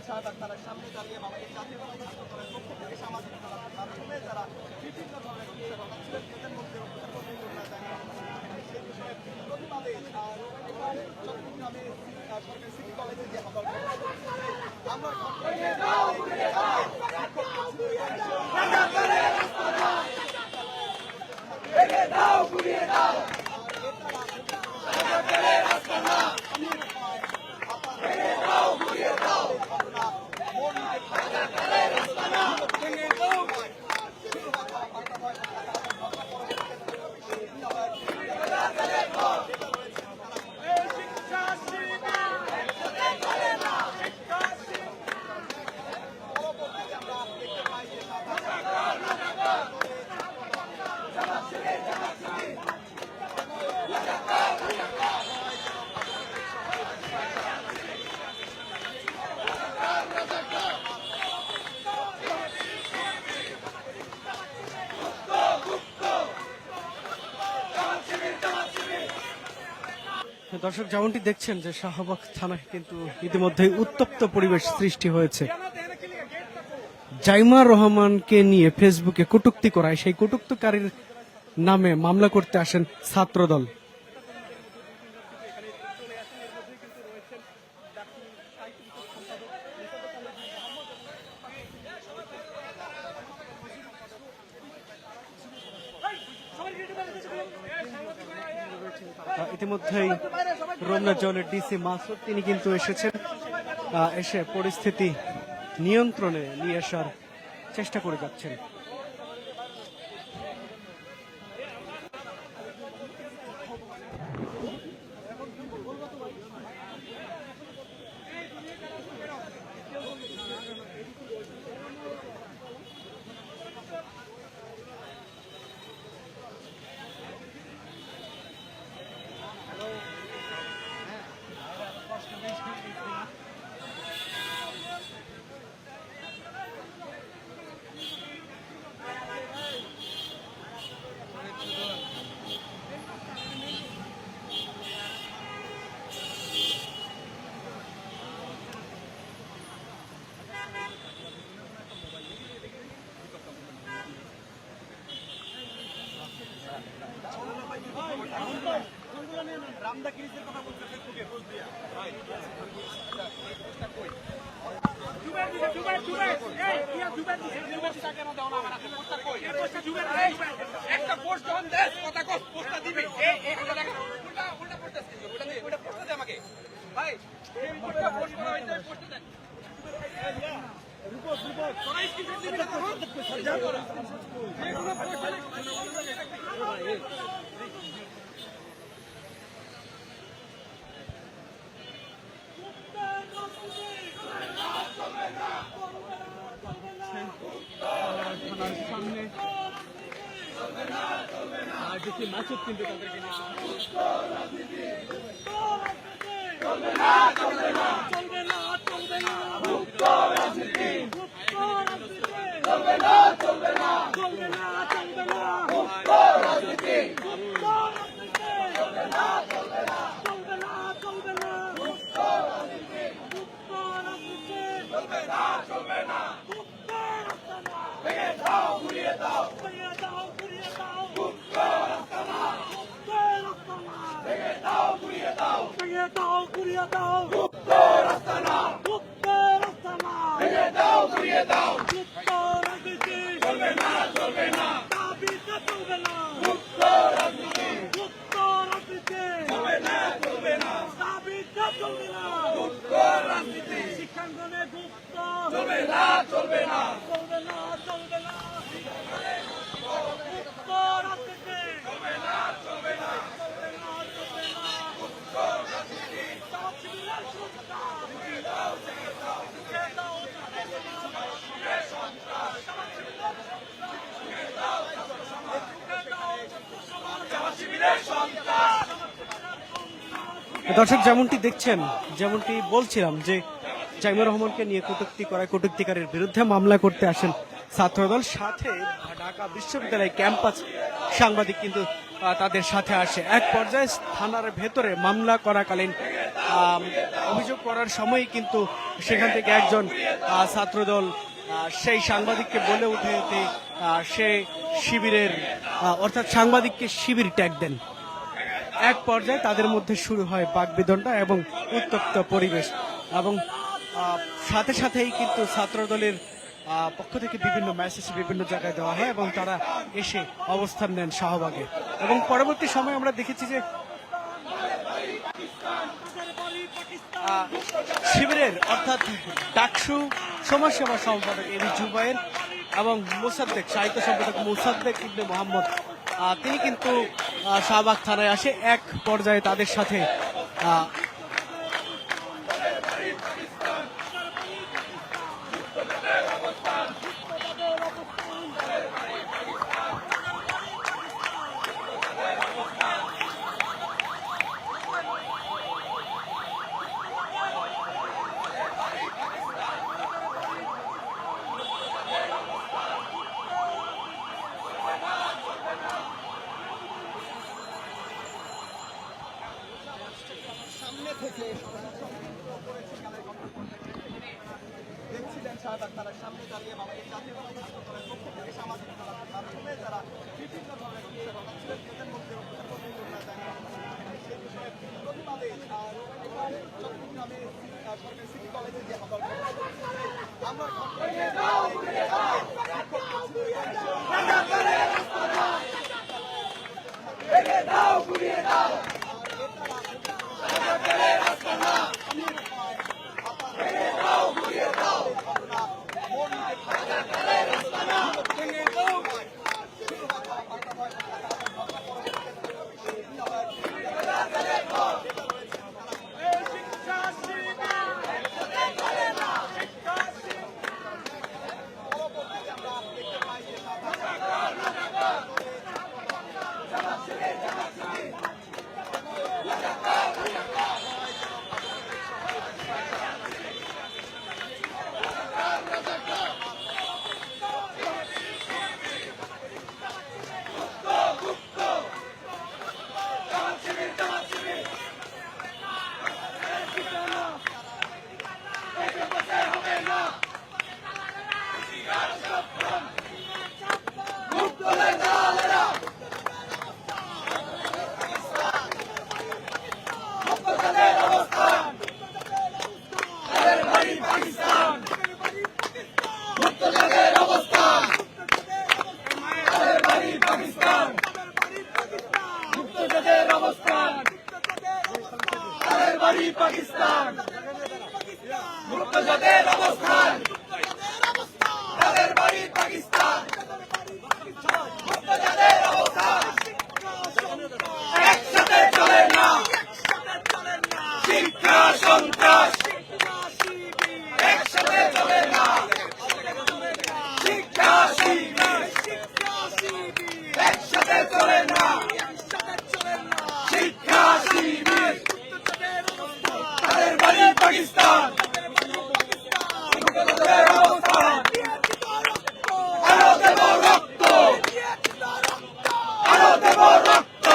তারা সামনে দাঁড়িয়ে বাংলাদেশ জাতীয়তাবাদী ছাত্র দলের পক্ষ থেকে সামাজিক মাধ্যমে যারা বিভিন্ন ধরনের বিষয় ঘটাচ্ছিলেন এদের মধ্যে সেই বিষয়ে প্রতিবাদে চট্টগ্রামে সরকারি সিটি কলেজে যে আমরা দর্শক যেমনটি দেখছেন যে শাহবাগ থানায় কিন্তু ইতিমধ্যেই উত্তপ্ত পরিবেশ সৃষ্টি হয়েছে। জাইমা রহমানকে নিয়ে ফেসবুকে কটূক্তি করায় সেই কটূক্তিকারীর নামে মামলা করতে আসেন ছাত্রদল। ইতিমধ্যেই রমনা জোনের ডিসি মাসুদ তিনি কিন্তু এসেছেন, এসে পরিস্থিতি নিয়ন্ত্রণে নিয়ে আসার চেষ্টা করে যাচ্ছেন। রামদা ক্রিজের কথা বলছে ফেসবুকে পোস্ট দিয়া ভাই একটা পোস্ট দন দেশ কথা কস পোস্টটা দিবি উল্টা পোস্ট আছে ওটা দিয়ে ওটা পোস্টটা দে আমাকে ভাই এই পোস্টটা পোস্ট করা হইছে পোস্টটা দেন রূপক তোরা স্ক্রিনশট দিবি না তো যা করো এগুলো পোস্ট দেখি মাসুদ কিন্তু তাদেরকে শিক্ষাঙ্গনে গুপ্ত চলবে না চলবে না চলবে না চলবে না গুপ্ত রাজনীতি চলবে না চলবে না চলবে না চলবে না গুপ্ত রাজনীতি সব শিবিরের সুবিধা দিয়ে দাও দিয়ে দাও দিয়ে দাও শিবিরের সন্ত্রাস সব শিবিরের সন্ত্রাস। দর্শক যেমনটি দেখছেন, যেমনটি বলছিলাম যে জাইমা রহমানকে নিয়ে কটূক্তি করায় কটূক্তিকারীর বিরুদ্ধে মামলা করতে আসেন ছাত্রদল, সাথে ঢাকা বিশ্ববিদ্যালয় ক্যাম্পাস সাংবাদিক কিন্তু তাদের সাথে আসে। এক পর্যায়ে থানার ভেতরে মামলা করাকালীন অভিযোগ করার সময় কিন্তু সেখান থেকে একজন ছাত্রদল সেই সাংবাদিককে বলে উঠে যে সে শিবিরের অর্থাৎ সাংবাদিককে শিবির ট্যাগ দেন। এক পর্যায়ে তাদের মধ্যে শুরু হয় বাকবিতণ্ডা এবং উত্তপ্ত পরিবেশ এবং সাথে সাথেই কিন্তু ছাত্রদলের পক্ষ থেকে বিভিন্ন মেসেজ বিভিন্ন জায়গায় দেওয়া হয় এবং তারা এসে অবস্থান নেন শাহবাগে। এবং পরবর্তী সময় আমরা দেখেছি যে শিবিরের অর্থাৎ ডাকসু সমাজসেবা সম্পাদক এবি জুবায়ের এবং মোসাদ্দেক সাহিত্য সম্পাদক মোসাদ্দেক ইবনে মোহাম্মদ তিনি কিন্তু শাহবাগ থানায় আসে। এক পর্যায়ে তাদের সাথে সামনে থেকে দেখছিলেন শাহবাগ তারার সামনে দাঁড়িয়ে বাংলাদেশ জাতীয়তাবাদী ছাত্র দলের পক্ষ থেকে সামাজিক মাধ্যমে তারা বিভিন্ন ধরনের বিষয় ঘটাচ্ছিলেন তাদের মধ্যে সেই বিষয়ে প্রতিবাদে চট্টগ্রামে সরকারি সিটি কলেজে যে আবার আমরা পাকিস্তান মুক্তজাতের অবস্থান তাদের বাড়ি পাকিস্তান মুক্তজাতের অবস্থান একসাথে চলে না শিক্ষা সন্ত্রাস একসাথে চলে না শিক্ষা শিবির একসাথে চলে না শিক্ষা শিবির তাদের বাড়ি পাকিস্তান মুক্তজাতের অবস্থান আরো দেব রক্ত আরো দেব রক্ত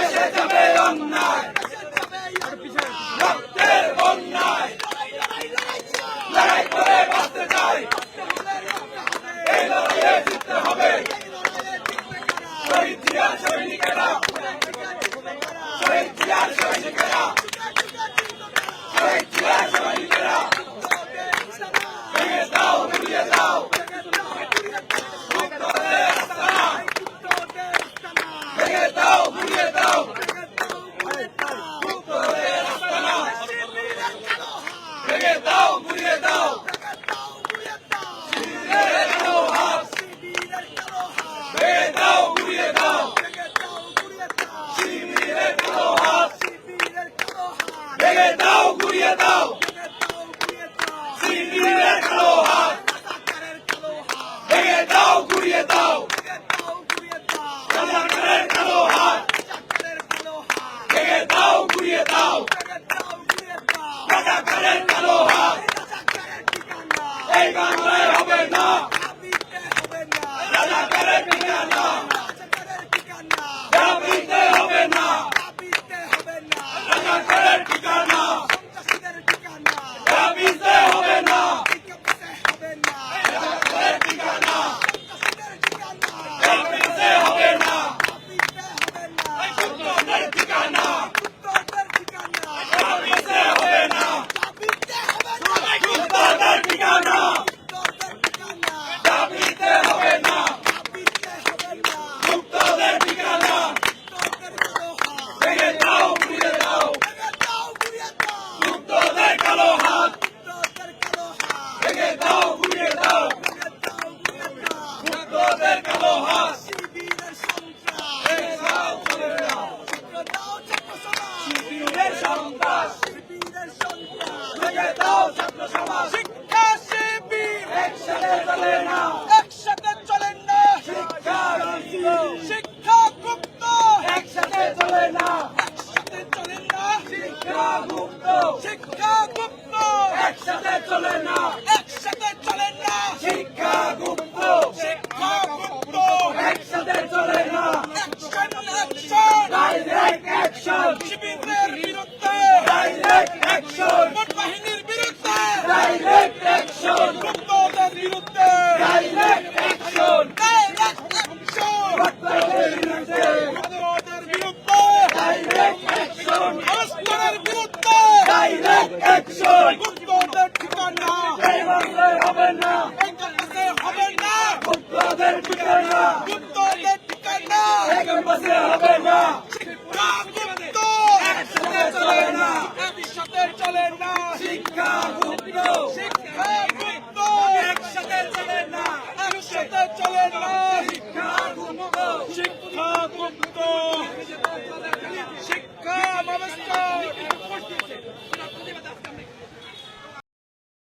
এসে যাবে অন্যায় রক্তের বন্যায় লড়াই করে বাঁচতে চাই এই লড়াইয়ে জিততে হবে শহীদ জিয়ার সৈনিকেরা শহীদ জিয়ার সৈনিকেরা শহীদ জিয়ার সৈনিকেরা ভেঙে দাও গুড়িয়ে দাও ভেঙে দাও গুড়িয়ে দাও ভেঙে দাও গুড়িয়ে দাও শিবিরের কালো হাত ভেঙে দাও গুড়িয়ে দাও শিবিরের কালো হাত ভেঙে দাও গুড়িয়ে দাও শিবিরের কালো হাত ভেঙে দাও গুড়িয়ে দাও রাজাকারের কালো হাত ভেঙে দাও গুড়িয়ে দাও রাজাকারের কালো হাত এই বাংলায় হবে না রাজাকারের ঠিকানা ছাত্র সমাজ শিক্ষা শিবির একসাথে চলে না একসাথে চলেন না শিক্ষা গুপ্ত শিক্ষা গুপ্ত একসাথে চলে না একসাথে চলেন না শিক্ষা গুপ্ত শিক্ষা গুপ্ত একসাথে চলে না একসাথে চলেন না শিক্ষা গুপ্ত শিক্ষা গুপ্ত একসাথে চলে না অ্যাকশন অ্যাকশন ডাইরেক্ট অ্যাকশন শিবিরের বিরুদ্ধে ডাইরেক্ট অ্যাকশন মোট বাহিনীর বিরুদ্ধে ডাইরেক্ট অ্যাকশন গুপ্তদের বিরুদ্ধে ডাইরেক্ট অ্যাকশন ডাইরেক্ট অ্যাকশন গুপ্তদের বিরুদ্ধে গুপ্তদের বিরুদ্ধে ডাইরেক্ট অ্যাকশন ভাস্করের বিরুদ্ধে ডাইরেক্ট অ্যাকশন গুপ্তদের ঠিকানা এই বাংলায় হবে না এই ক্যাম্পাসে হবে না গুপ্তদের ঠিকানা গুপ্তদের ঠিকানা এই ক্যাম্পাসে হবে না শিক্ষা গুপ্ত একসাথে চলে না একসাথে চলে না শিক্ষা গুপ্ত শিক্ষা গুপ্ত একসাথে চলে না একসাথে চলে না